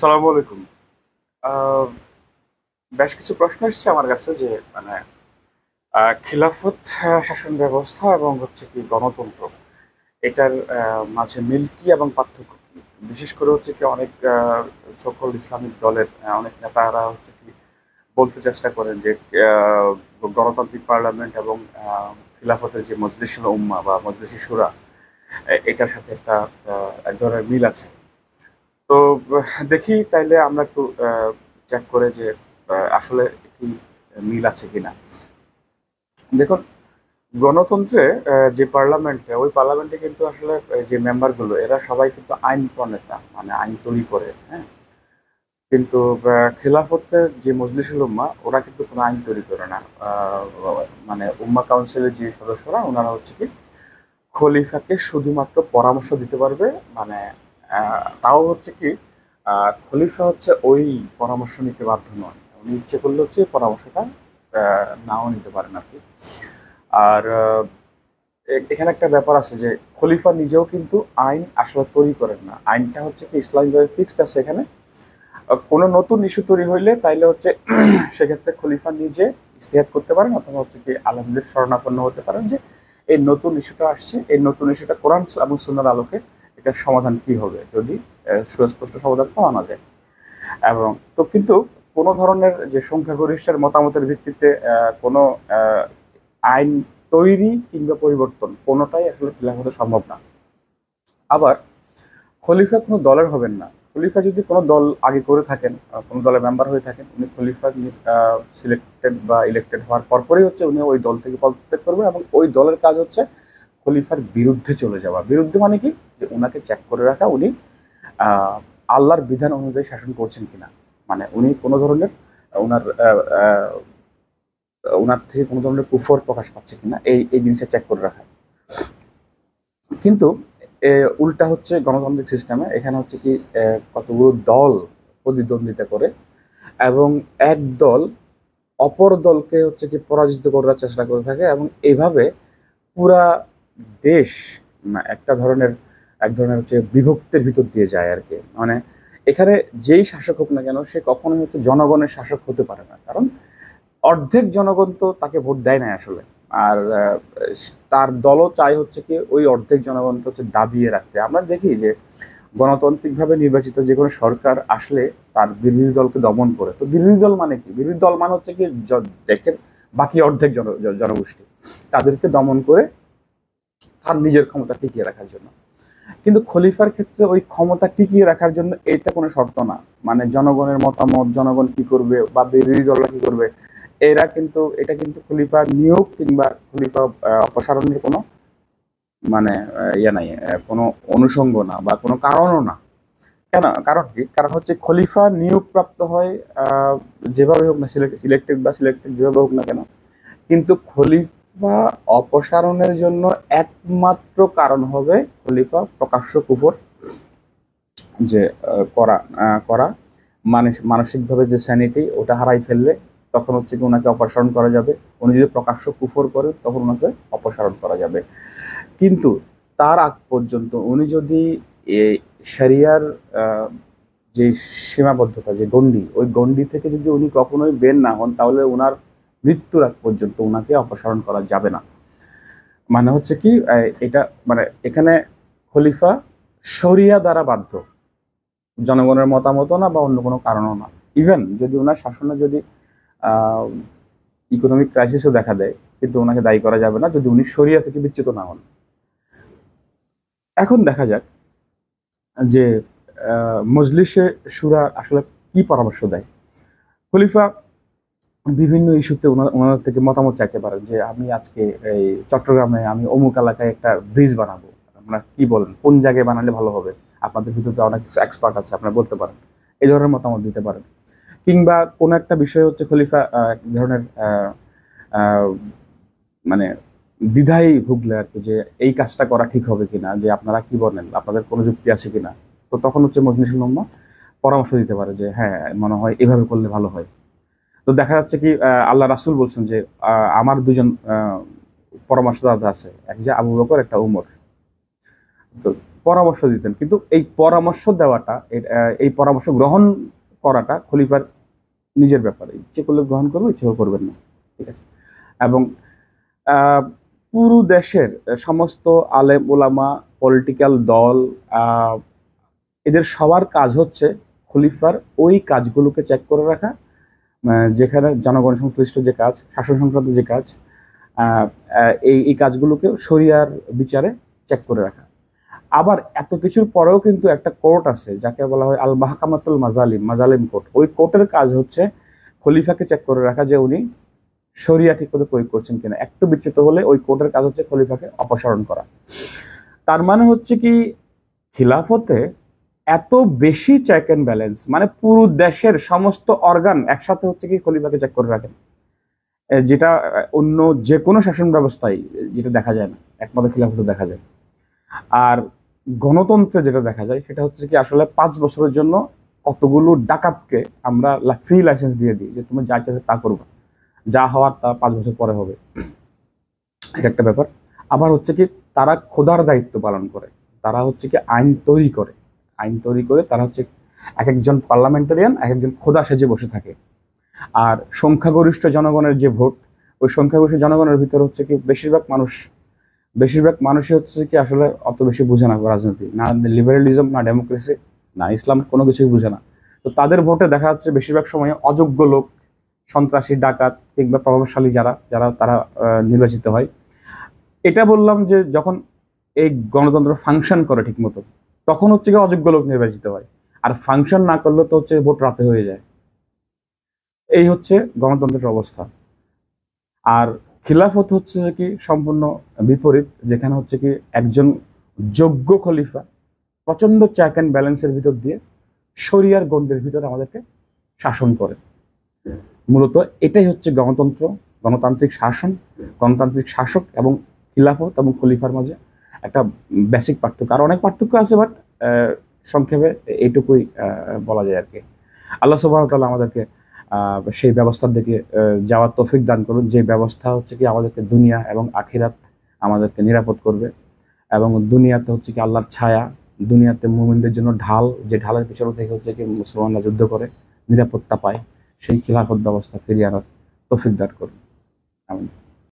আসসালামু আলাইকুম। আহ, বেশ কিছু প্রশ্ন এসেছে আমার কাছে যে মানে খিলাফত শাসন ব্যবস্থা এবং হচ্ছে কি গণতন্ত্র এটার মাঝে মিল কি এবং পার্থক্য কি। বিশেষ করে হচ্ছে কি অনেক সকল ইসলামিক দলের অনেক নেতারা হচ্ছে কি বলতে চেষ্টা করেন যে আহ, গণতান্ত্রিক পার্লামেন্ট এবং খিলাফতের যে মজলিসুল উম্মা বা মজলিসি শুরা এটার সাথে একটা এক ধরনের মিল আছে। তো দেখি তাইলে আমরা একটু চেক করে যে আসলে কি মিল আছে কিনা। দেখুন, গণতন্ত্রে যে পার্লামেন্টে ওই পার্লামেন্টে কিন্তু আসলে যে মেম্বারগুলো এরা সবাই কিন্তু আইন প্রণেতা, মানে আইন তৈরি করে, হ্যাঁ। কিন্তু খেলাফতে যে মজলিসুল উম্মা ওরা কিন্তু কোনো আইন তৈরি করে না। মানে উম্মা কাউন্সিলের যে সদস্যরা ওনারা হচ্ছে কি খলিফাকে শুধুমাত্র পরামর্শ দিতে পারবে। মানে তাও হচ্ছে কি খলিফা হচ্ছে ওই পরামর্শ নিতে বাধ্য নয়, উনি ইচ্ছে করলে হচ্ছে এই পরামর্শটা নাও নিতে পারেন আর কি। আর এখানে একটা ব্যাপার আছে যে খলিফা নিজেও কিন্তু আইন আসলে তৈরি করেন না, আইনটা হচ্ছে কি ইসলামিকভাবে ফিক্সড আছে এখানে। কোনো নতুন ইস্যু তৈরি হইলে তাইলে হচ্ছে সেক্ষেত্রে খলিফা নিজে ইজতিহাদ করতে পারেন অথবা হচ্ছে কি আলমদের শরণাপন্ন হতে পারেন যে এই নতুন ইস্যুটা আসছে, এই নতুন ইস্যুটা কোরআন এবং সুন্নাহর আলোকে এটার সমাধান কি হবে যদি সুস্পষ্ট সমাধান পাওয়া না যায়। এবং তো কিন্তু কোনো ধরনের যে সংখ্যাগরিষ্ঠের মতামতের ভিত্তিতে কোনো আইন তৈরি কিংবা পরিবর্তন কোনোটাই আসলে খিলাফতে সম্ভব না। আবার খলিফা কোনো দলের হবেন না। খলিফা যদি কোনো দল আগে করে থাকেন, কোনো দলের মেম্বার হয়ে থাকেন, উনি খলিফা সিলেক্টেড বা ইলেক্টেড হওয়ার পরপরই হচ্ছে উনি ওই দল থেকে পদত্যাগ করবেন এবং ওই দলের কাজ হচ্ছে খলিফার বিরুদ্ধে চলে যাওয়া। বিরুদ্ধে মানে কি, যে ওনাকে চেক করে রাখা উনি আহ, আল্লাহর বিধান অনুযায়ী শাসন করছেন কিনা, মানে উনি কোনো ধরনের ওনার ওনার থেকে কোনো ধরনের কুফর প্রকাশ পাচ্ছে কিনা এই এই জিনিসটা চেক করে রাখা। কিন্তু উল্টা হচ্ছে গণতান্ত্রিক সিস্টেমে, এখানে হচ্ছে কি কতগুলো দল প্রতিদ্বন্দ্বিতা করে এবং এক দল অপর দলকে হচ্ছে কি পরাজিত করার চেষ্টা করে থাকে এবং এইভাবে পুরা দেশ একটা ধরনের এক ধরনের হচ্ছে বিভক্তির ভিতর দিয়ে যায় আর কি। মানে এখানে যেই শাসক হোক না কেন সে কখনোই হচ্ছে জনগণের শাসক হতে পারে না, কারণ অর্ধেক জনগণ তো তাকে ভোট দেয় না আসলে। আর তার দলও চাই হচ্ছে কি ওই অর্ধেক জনগণকে হচ্ছে দাবিয়ে রাখতে। আমরা দেখি যে গণতান্ত্রিকভাবে নির্বাচিত যে কোনো সরকার আসলে তার বিরোধী দলকে দমন করে। তো বিরোধী দল মানে কি, বিরোধী দল মানে হচ্ছে কি দেশের বাকি অর্ধেক জনগোষ্ঠী তাদেরকে দমন করে তার নিজের ক্ষমতা টিকিয়ে রাখার জন্য। কিন্তু খলিফার ক্ষেত্রে ওই ক্ষমতা টিকিয়ে রাখার জন্য এটা কোনো শর্ত না। মানে জনগণের মতামত, জনগণ কি করবে বা বিরোধী দলরা কি করবে, এরা কিন্তু এটা কিন্তু খলিফা নিয়োগ কিংবা খলিফা অপসারণের কোনো মানে ইয়ে নাই, কোনো অনুষঙ্গ না বা কোনো কারণও না। কেন, কারণ কি, কারণ হচ্ছে খলিফা নিয়োগপ্রাপ্ত হয় যেভাবে হোক না, সিলেক্টেড বা সিলেক্টেড যেভাবে হোক না কেন, কিন্তু খলিফা অপসারণের জন্য একমাত্র কারণ হবে খলিফা প্রকাশ্য কুফর যে করা মানসিকভাবে যে স্যানিটি ওটা হারাই ফেললে তখন হচ্ছে কি ওনাকে অপসারণ করা যাবে। উনি যদি প্রকাশ্য কুফর করেন তখন ওনাকে অপসারণ করা যাবে। কিন্তু তার আগ পর্যন্ত উনি যদি এই শরিয়ার আহ, যে সীমাবদ্ধতা, যে গণ্ডি, ওই গণ্ডি থেকে যদি উনি কখনোই বের না হন তাহলে ওনার মৃত্যুর আগ পর্যন্ত ওনাকে অপসারণ করা যাবে না। মানে হচ্ছে কি এটা মানে এখানে খলিফা শরিয়া দ্বারা বাধ্য, জনগণের মতামতও না বা অন্য কোনো কারণও না। ইভেন যদি ওনার শাসনে যদি ইকোনমিক ক্রাইসিসও দেখা দেয় কিন্তু ওনাকে দায়ী করা যাবে না যদি উনি শরিয়া থেকে বিচ্যুত না হন। এখন দেখা যাক যে মজলিসে শুরা আসলে কি পরামর্শ দেয়। খলিফা বিভিন্ন ইস্যুতে ওনাদের থেকে মতামত চাইতে পারেন যে আমি আজকে এই চট্টগ্রামে আমি অমুক এলাকায় একটা ব্রিজ বানাবো, আপনারা কি বলেন, কোন জায়গায় বানালে ভালো হবে, আপনাদের ভিতরে অনেক কিছু এক্সপার্ট আছে, আপনারা বলতে পারেন। এই ধরনের মতামত দিতে পারেন। কিংবা কোনো একটা বিষয় হচ্ছে খলিফা এক ধরনের আহ, মানে দ্বিধায় ভুগলে আর কি, যে এই কাজটা করা ঠিক হবে কিনা, যে আপনারা কি বলেন, আপনাদের কোনো যুক্তি আছে কিনা। তো তখন হচ্ছে মজলিসুল উম্মাহ পরামর্শ দিতে পারে যে হ্যাঁ মনে হয় এভাবে করলে ভালো হয়। তো দেখা যাচ্ছে কি আল্লাহ রাসূল বলছেন যে আমার দুজন পরামর্শদাতা আছে, এক যে আবু বকর, একটা উমর। তো পরামর্শ দিতেন, কিন্তু এই পরামর্শ দেওয়াটা, এই পরামর্শ গ্রহণ করাটা খলিফার নিজের ব্যাপারে, ইচ্ছে করলে গ্রহণ করবে, ইচ্ছে করবেন না, ঠিক আছে। এবং আহ, পুরো দেশের সমস্ত আলেম ওলামা, পলিটিক্যাল দল, আহ, এদের সবার কাজ হচ্ছে খলিফার ওই কাজগুলোকে চেক করে রাখা, যেখানে জনগণ সংশ্লিষ্ট যে কাজ, শাসন সংক্রান্ত যে কাজ, এই কাজগুলোকে শরিয়ার বিচারে চেক করে রাখা। আবার এত কিছুর পরেও কিন্তু একটা কোর্ট আছে যাকে বলা হয় আল মাহকামাতুল মাজালিম, মাজালিম কোর্ট। ওই কোর্টের কাজ হচ্ছে খলিফাকে চেক করে রাখা যে উনি শরিয়া ঠিক মতো প্রয়োগ করছেন কিনা। একটু বিচ্যুত হলে ওই কোর্টের কাজ হচ্ছে খলিফাকে অপসারণ করা। তার মানে হচ্ছে কি, খিলাফতে এত বেশি চেক অ্যান্ড ব্যালেন্স, মানে পুরো দেশের সমস্ত অর্গান একসাথে হচ্ছে কি খলিফাকে চেক করে রাখেন, যেটা অন্য যে কোনো শাসন ব্যবস্থায় যেটা দেখা যায় না, একমাত্র খিলাফতে দেখা যায়। আর গণতন্ত্রে যেটা দেখা যায় সেটা হচ্ছে কি, আসলে 5 বছরের জন্য কতগুলো ডাকাতকে আমরা ফ্রি লাইসেন্স দিয়ে দিই যে তুমি যা চাইবে তা করবে, যা হওয়ার তা 5 বছর পরে হবে, এটা একটা ব্যাপার। আবার হচ্ছে কি, তারা খোদার দায়িত্ব পালন করে, তারা হচ্ছে কি আইন তৈরি করে, আইন তৈরি করে তারা হচ্ছে এক একজন পার্লামেন্টারিয়ান এক একজন খোদা সেজে বসে থাকে। আর সংখ্যাগরিষ্ঠ জনগণের যে ভোট, ওই সংখ্যাগরিষ্ঠ জনগণের ভিতরে হচ্ছে কি বেশিরভাগ মানুষই হচ্ছে কি আসলে অত বেশি বুঝে না রাজনীতি, না লিবারেলিজম, না ডেমোক্রেসি, না ইসলাম, কোনো কিছুই বুঝে না। তো তাদের ভোটে দেখা যাচ্ছে বেশিরভাগ সময় অযোগ্য লোক, সন্ত্রাসী, ডাকাত কিংবা প্রভাবশালী যারা যারা তারা নির্বাচিত হয়। এটা বললাম যে যখন এই গণতন্ত্র ফাংশন করে ঠিক মতো, তখন হচ্ছে কি অযোগ্য লোক নির্বাচিত হয়, আর ফাংশন না করলে তো হচ্ছে ভোট রাতে হয়ে যায়। এই হচ্ছে গণতন্ত্রের অবস্থা। আর খিলাফত হচ্ছে যে কি সম্পূর্ণ বিপরীত, যেখানে হচ্ছে কি একজন যোগ্য খলিফা প্রচন্ড চেক অ্যান্ড ব্যালেন্সের ভিতর দিয়ে শরিয়ার গণ্ডের ভিতরে আমাদেরকে শাসন করে। মূলত এটাই হচ্ছে গণতন্ত্র, গণতান্ত্রিক শাসন, গণতান্ত্রিক শাসক এবং খিলাফত এবং খলিফার মাঝে একটা বেসিক পার্থক্য। আর অনেক পার্থক্য আছে, বাট সংক্ষেপে এইটুকুই বলা যায় আর কি। আল্লাহ সুবহানাহু ওয়া তাআলা আমাদেরকে সেই ব্যবস্থার দিকে যাওয়ার তৌফিক দান করুন, যে ব্যবস্থা হচ্ছে কি আমাদেরকে দুনিয়া এবং আখিরাত আমাদেরকে নিরাপদ করবে। এবং দুনিয়াতে হচ্ছে কি আল্লাহর ছায়া, দুনিয়াতে মুমিনদের জন্য ঢাল, যে ঢালের পিছনে থেকে হচ্ছে কি মুসলমানরা যুদ্ধ করে নিরাপত্তা পায়, সেই খিলাফত ব্যবস্থা ফিরিয়ে আনার তৌফিক দান করুন। আমিন।